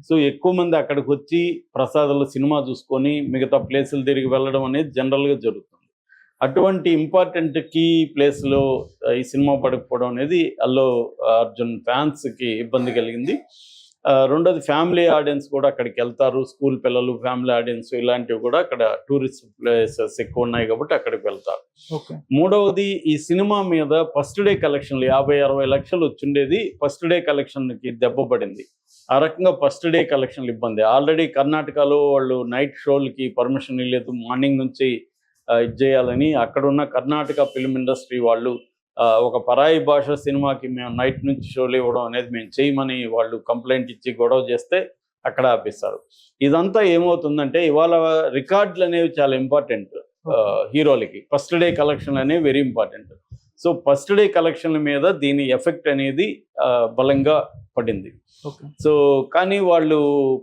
So ఎక్కువ మంది అక్కడికి వచ్చి ప్రసాదాలు సినిమా చూసుకొని మిగతా ప్లేసులు తిరిగి వెళ్ళడం అనేది జనరల్గా జరుగుతుంది. అటువంటి ఇంపార్టెంట్ కీ ప్లేస్లో ఈ సినిమా పడకపోవడం అనేది అల్లు అర్జున్ ఫ్యాన్స్కి ఇబ్బంది కలిగింది. రెండోది ఫ్యామిలీ ఆడియన్స్ కూడా అక్కడికి వెళ్తారు, స్కూల్ పిల్లలు, ఫ్యామిలీ ఆడియన్స్ ఇలాంటివి కూడా అక్కడ టూరిస్ట్ ప్లేసెస్ ఎక్కువ ఉన్నాయి కాబట్టి అక్కడికి వెళ్తారు. మూడవది ఈ సినిమా మీద ఫస్ట్ డే కలెక్షన్లు 50-60 లక్షలు వచ్చిండేది, ఫస్ట్ డే కలెక్షన్కి దెబ్బ పడింది. ఆ రకంగా ఫస్ట్ డే కలెక్షన్లు ఇబ్బంది. ఆల్రెడీ కర్ణాటకలో వాళ్ళు నైట్ షోలకి పర్మిషన్ ఇవ్వలేదు, మార్నింగ్ నుంచి ఇది చేయాలని. అక్కడున్న కర్ణాటక ఫిల్మ్ ఇండస్ట్రీ వాళ్ళు ఒక పరాయి భాష సినిమాకి మేము నైట్ నుంచి షోలు ఇవ్వడం అనేది మేము చేయమని వాళ్ళు కంప్లైంట్ ఇచ్చి గొడవ చేస్తే అక్కడ ఆపిస్తారు. ఇదంతా ఏమవుతుందంటే ఇవాళ రికార్డులు అనేవి చాలా ఇంపార్టెంట్ హీరోలకి. ఫస్ట్ డే కలెక్షన్ అనేవి very important. So first day కలెక్షన్ల మీద దీని ఎఫెక్ట్ అనేది బలంగా పడింది. సో కానీ వాళ్ళు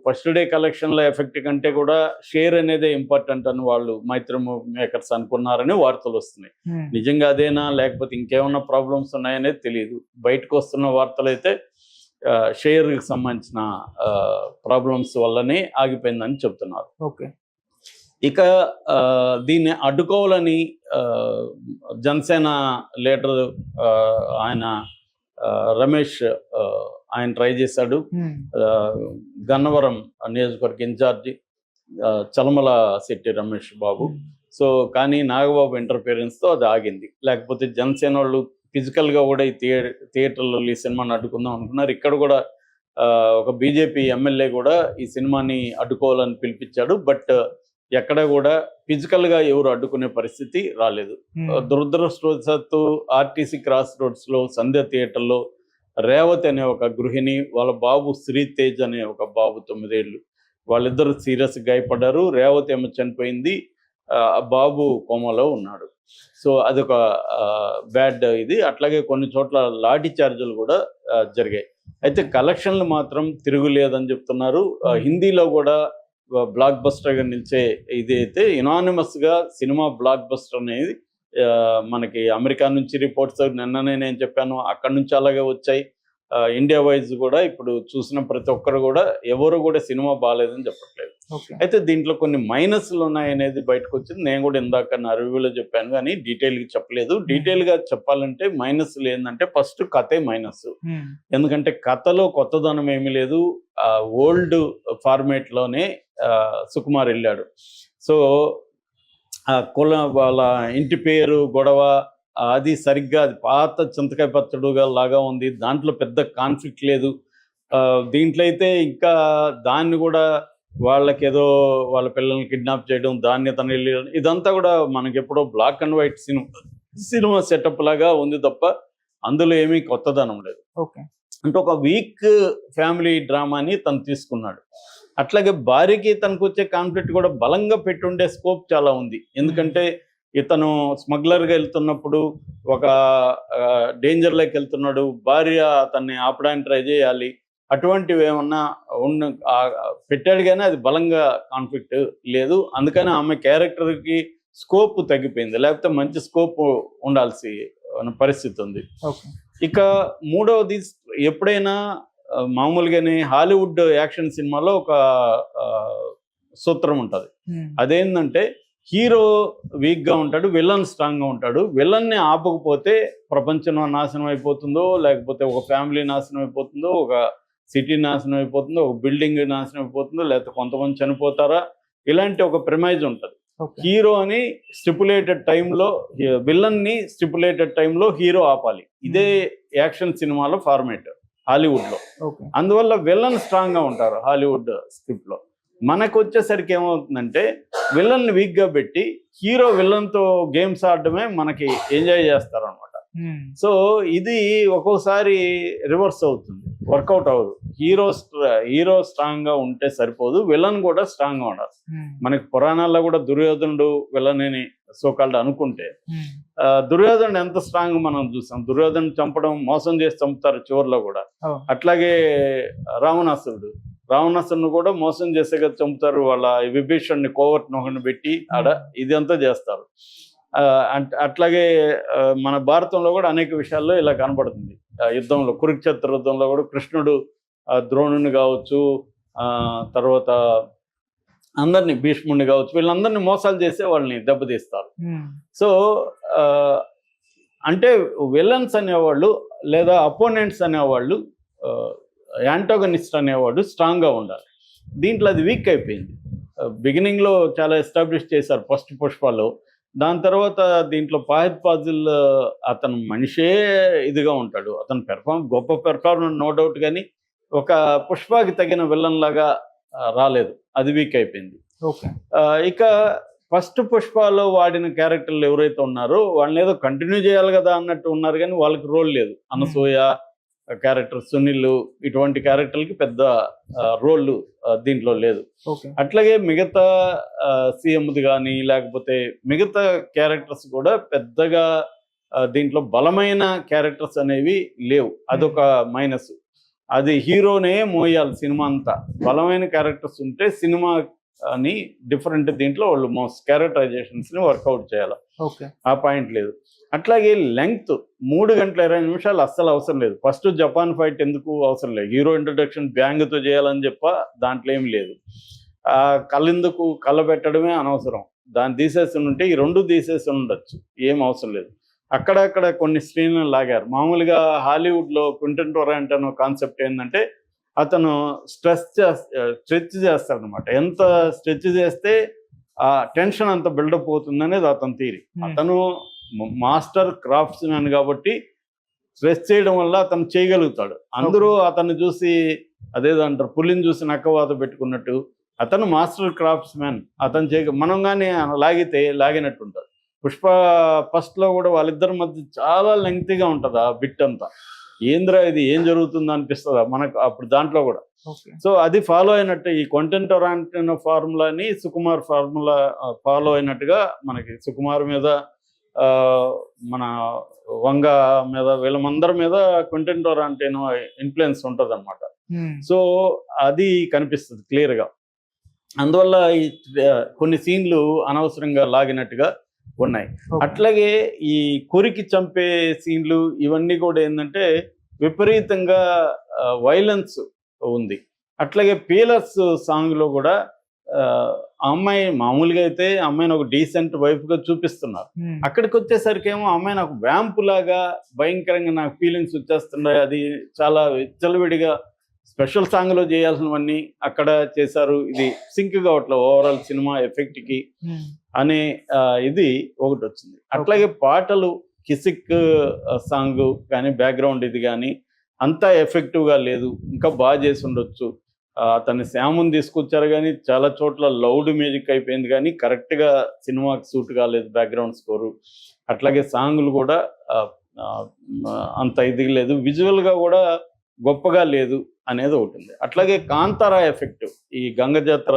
ఫస్ట్ డే కలెక్షన్ల ఎఫెక్ట్ కంటే కూడా షేర్ అనేదే ఇంపార్టెంట్ అని వాళ్ళు మైత్రి మేకర్స్ అనుకున్నారని వార్తలు వస్తున్నాయి. నిజంగా అదేనా లేకపోతే ఇంకేమన్నా ప్రాబ్లమ్స్ ఉన్నాయనేది తెలియదు. బయటకు వస్తున్న వార్తలు అయితే షేర్కి సంబంధించిన ప్రాబ్లమ్స్ వల్లనే ఆగిపోయిందని చెప్తున్నారు. ఇక దీన్ని అడ్డుకోవాలని జనసేన లీడర్ ఆయన రమేష్ ఆయన ట్రై చేశాడు. గన్నవరం నియోజకవర్గ ఇన్ఛార్జి చలమల శెట్టి రమేష్ బాబు. సో కానీ నాగబాబు ఇంటర్ఫియరెన్స్తో అది ఆగింది. లేకపోతే జనసేన వాళ్ళు ఫిజికల్గా కూడా ఈ థియేటర్లో ఈ సినిమాని అడ్డుకుందాం అనుకున్నారు. ఇక్కడ కూడా ఒక బీజేపీ ఎమ్మెల్యే కూడా ఈ సినిమాని అడ్డుకోవాలని పిలిపించాడు. బట్ ఎక్కడ కూడా ఫిజికల్గా ఎవరు అడ్డుకునే పరిస్థితి రాలేదు. దురదృష్టవశాత్తు ఆర్టీసీ క్రాస్ రోడ్స్లో సంధ్య థియేటర్లో రేవతి అనే ఒక గృహిణి, వాళ్ళ బాబు శ్రీతేజ్ అనే ఒక బాబు 9 ఏళ్ళు, వాళ్ళిద్దరు సీరియస్ గాయపడ్డారు. రేవతి ఏమో చనిపోయింది, బాబు కోమాలో ఉన్నాడు. సో అదొక బ్యాడ్ ఇది. అట్లాగే కొన్ని చోట్ల లాఠీ చార్జీలు కూడా జరిగాయి. అయితే కలెక్షన్లు మాత్రం తిరుగులేదని చెప్తున్నారు. హిందీలో కూడా బ్లాక్ బస్టర్గా నిలిచే ఇది అయితే యునానిమస్గా సినిమా బ్లాక్ బస్టర్ అనేది మనకి అమెరికా నుంచి రిపోర్ట్స్ నిన్ననే నేను చెప్పాను, అక్కడ నుంచి అలాగే వచ్చాయి. ఇండియా వైజ్ కూడా ఇప్పుడు చూసిన ప్రతి ఒక్కరు కూడా ఎవరు కూడా సినిమా బాగాలేదని చెప్పట్లేదు. అయితే దీంట్లో కొన్ని మైనస్లు ఉన్నాయనేది బయటకు వచ్చింది. నేను కూడా ఇందాక నా రివ్యూలో చెప్పాను కానీ డీటెయిల్గా చెప్పలేదు. డీటెయిల్గా చెప్పాలంటే మైనస్లు ఏంటంటే ఫస్ట్ కథే మైనస్. ఎందుకంటే కథలో కొత్తదనం ఏమీ లేదు. ఓల్డ్ ఫార్మేట్లోనే సుకుమార్ వెళ్ళాడు. సో వాళ్ళ ఇంటి పేరు గొడవ అది సరిగ్గా అది పాత చింతకాయ పచ్చడుగా లాగా ఉంది. దాంట్లో పెద్ద కాన్ఫ్లిక్ట్ లేదు. దీంట్లో అయితే ఇంకా దాన్ని కూడా వాళ్ళకేదో వాళ్ళ పిల్లల్ని కిడ్నాప్ చేయడం, దాన్ని తను వెళ్ళి ఇదంతా కూడా మనకి ఎప్పుడో black and white cinema setup లాగా ఉంది తప్ప అందులో ఏమీ కొత్తదనం లేదు. అంటే ఒక వీక్ ఫ్యామిలీ డ్రామాని తను తీసుకున్నాడు. అట్లాగే భార్యకి తనకు వచ్చే కాన్ఫ్లిక్ట్ కూడా బలంగా పెట్టుండే స్కోప్ చాలా ఉంది. ఎందుకంటే ఇతను స్మగ్లర్గా వెళ్తున్నప్పుడు ఒక డేంజర్లోకి వెళ్తున్నాడు, భార్య అతన్ని ఆపడానికి ట్రై చేయాలి. అటువంటివి ఏమన్నా పెట్టాడు కానీ అది బలంగా కాన్ఫ్లిక్ట్ లేదు. అందుకని ఆమె క్యారెక్టర్కి స్కోప్ తగ్గిపోయింది, లేకపోతే మంచి స్కోప్ ఉండాల్సి పరిస్థితి ఉంది. ఇక మూడవది, ఎప్పుడైనా మామూలుగానే హాలీవుడ్ యాక్షన్ సినిమాలో ఒక సూత్రం ఉంటుంది. అదేంటంటే హీరో వీక్గా ఉంటాడు, విలన్ స్ట్రాంగ్గా ఉంటాడు. విలన్ని ఆపకపోతే ప్రపంచం నాశనం అయిపోతుందో, లేకపోతే ఒక ఫ్యామిలీ నాశనం అయిపోతుందో, ఒక సిటీ నాశనం అయిపోతుందో, ఒక బిల్డింగ్ నాశనం అయిపోతుందో, లేకపోతే కొంతమంది చనిపోతారా, ఇలాంటి ఒక ప్రిమైజ్ ఉంటుంది. హీరోని స్టిపులేటెడ్ టైంలో, విలన్ని స్టిపులేటెడ్ టైంలో హీరో ఆపాలి. ఇదే యాక్షన్ సినిమాలో ఫార్మేట్ హాలీవుడ్లో. అందువల్ల విలన్ స్ట్రాంగ్గా ఉంటారు హాలీవుడ్ స్క్రిప్ట్లో. మనకు వచ్చేసరికి ఏమవుతుందంటే విలన్ని వీక్గా పెట్టి హీరో విలన్తో గేమ్స్ ఆడటమే మనకి ఎంజాయ్ చేస్తారు అనమాట. సో ఇది ఒక్కోసారి రివర్స్ అవుతుంది, వర్కౌట్ అవ్వదు. హీరో స్ట్రాంగ్గా ఉంటే సరిపోదు, విలన్ కూడా స్ట్రాంగ్గా ఉండాలి. మనకి పురాణాల్లో కూడా దుర్యోధనుడు విలన్ అని సోకాల్డ్ అనుకుంటే, దుర్యోధనుడు ఎంత స్ట్రాంగ్ మనం చూసాం. దుర్యోధను చంపడం, మోసం చేసి చంపుతారు చివరిలో కూడా. అట్లాగే రావణాసురుని కూడా మోసం చేసే కదా చంపుతారు. వాళ్ళ విభీషణ్ణి కోవర్ట్ నొహని పెట్టి ఆడ ఇదంతా చేస్తారు. అట్లాగే మన భారతంలో కూడా అనేక విషయాల్లో ఇలా కనబడుతుంది. యుద్ధంలో కురుక్షేత్ర యుద్ధంలో కూడా కృష్ణుడు ద్రోణుని కావచ్చు, తర్వాత అందరినీ భీష్ముడిని కావచ్చు, వీళ్ళందరినీ మోసాలు చేసే వాళ్ళని దెబ్బతీస్తారు. సో అంటే విలన్స్ అనేవాళ్ళు లేదా అపోనెంట్స్ అనేవాళ్ళు, యాంటోగనిస్ట్ అనేవాడు స్ట్రాంగ్గా ఉండాలి. దీంట్లో అది వీక్ అయిపోయింది. బిగినింగ్లో చాలా ఎస్టాబ్లిష్ చేశారు ఫస్ట్ పుష్పలో. దాని తర్వాత దీంట్లో ఫహద్ ఫాజిల్ అతను మనిషే ఇదిగా ఉంటాడు. అతను గొప్ప పెర్ఫార్మెన్స్ నో డౌట్, కానీ ఒక పుష్పకి తగిన విలన్ లాగా రాలేదు. అది వీక్ అయిపోయింది. ఇక ఫస్ట్ పుష్పలో వాడిన క్యారెక్టర్లు ఎవరైతే ఉన్నారో వాళ్ళని ఏదో కంటిన్యూ చేయాలి కదా అన్నట్టు ఉన్నారు, కానీ వాళ్ళకి రోల్ లేదు. అనసూయ క్యారెక్టర్, సునీల్, ఇటువంటి క్యారెక్టర్లకి పెద్ద రోల్ దీంట్లో లేదు. అట్లాగే మిగతా సీఎంది కానీ లేకపోతే మిగతా క్యారెక్టర్స్ కూడా పెద్దగా దీంట్లో బలమైన క్యారెక్టర్స్ అనేవి లేవు. అదొక మైనస్. అది హీరోనే మోయాలి సినిమా అంతా. బలమైన క్యారెక్టర్స్ ఉంటే సినిమా అని డిఫరెంట్ దీంట్లో వాళ్ళు క్యారెక్టరైజేషన్స్ని వర్కౌట్ చేయాలి. ఆ పాయింట్ లేదు. అట్లాగే లెంగ్త్ 3 గంటల 20 నిమిషాలు అస్సలు అవసరం లేదు. ఫస్ట్ జపాన్ ఫైట్ ఎందుకు అవసరం లేదు. హీరో ఇంట్రొడక్షన్ బ్యాంగ్తో చేయాలని దాంట్లో ఏం లేదు. కళ్ళెందుకు కళ్ళ పెట్టడమే అనవసరం. దాన్ని తీసేసి ఉంటే ఈ 2 తీసేసి ఉండొచ్చు, ఏం అవసరం లేదు. అక్కడక్కడ కొన్ని స్క్రీన్లు లాగారు. మామూలుగా హాలీవుడ్లో క్వింటన్ టొరాంటో కాన్సెప్ట్ ఏంటంటే అతను స్ట్రెచ్ చేస్తాడనమాట. ఎంత స్ట్రెచ్ చేస్తే ఆ టెన్షన్ అంత బిల్డప్ అవుతుంది అనేది అతని థియరీ. అతను మాస్టర్ క్రాఫ్ట్స్ మ్యాన్ కాబట్టి స్ట్రెచ్ చేయడం వల్ల అతను చేయగలుగుతాడు. అందరూ అతన్ని చూసి అదేదో అంటారు, పులిని చూసి నక్కవాత పెట్టుకున్నట్టు. అతను మాస్టర్ క్రాఫ్ట్స్ మ్యాన్. అతను మనం కానీ లాగితే లాగినట్టు ఉంటుంది. పుష్ప ఫస్ట్లో కూడా వాళ్ళిద్దరి మధ్య చాలా లెంగ్తీగా ఉంటుంది ఆ బిట్ అంతా. ఏంద్రా ఇది, ఏం జరుగుతుందో అనిపిస్తుందా మనకు అప్పుడు దాంట్లో కూడా. సో అది ఫాలో అయినట్టు ఈ క్వింటన్ టొరాంటో ఫార్ములాని సుకుమార్ ఫార్ములా ఫాలో అయినట్టుగా మనకి సుకుమార్ మీద, మన వంగ మీద, వీళ్ళందరి మీద క్వింటన్ టొరాంటో ఇన్ఫ్లుయెన్స్ ఉంటుంది అనమాట. సో అది కనిపిస్తుంది క్లియర్గా. అందువల్ల ఈ కొన్ని సీన్లు అనవసరంగా లాగినట్టుగా ఉన్నాయి. అట్లాగే ఈ కొరికి చంపే సీన్లు ఇవన్నీ కూడా ఏంటంటే విపరీతంగా వైలెన్స్ ఉంది. అట్లాగే పీలర్స్ సాంగ్లో కూడా అమ్మాయి మామూలుగా అయితే అమ్మాయిని ఒక డీసెంట్ వైఫ్గా చూపిస్తున్నారు. అక్కడికి వచ్చేసరికి ఏమో అమ్మాయి నాకు వ్యాంపు లాగా భయంకరంగా నాకు ఫీలింగ్స్ వచ్చేస్తున్నాయి. అది చాలా విచ్చలవిడిగా స్పెషల్ సాంగ్లో చేయాల్సినవన్నీ అక్కడ చేశారు. ఇది సింక్ కావట్లేదు ఓవరాల్ సినిమా ఎఫెక్ట్కి అనే ఇది ఒకటి వచ్చింది. అట్లాగే పాటలు, కిసిక్ సాంగ్ కానీ బ్యాక్గ్రౌండ్ ఇది కానీ అంతా ఎఫెక్టివ్గా లేదు. ఇంకా బాగా చేసి ఉండొచ్చు. అతన్ని శ్యాముని తీసుకొచ్చారు కానీ చాలా చోట్ల లౌడ్ మ్యూజిక్ అయిపోయింది, కానీ కరెక్ట్గా సినిమాకి సూట్ కాలేదు బ్యాక్గ్రౌండ్ స్కోరు. అట్లాగే సాంగ్లు కూడా అంత ఇది లేదు. విజువల్గా కూడా గొప్పగా లేదు అనేది ఒకటి ఉంది. అట్లాగే కాంతారా ఎఫెక్ట్, ఈ గంగ జాతర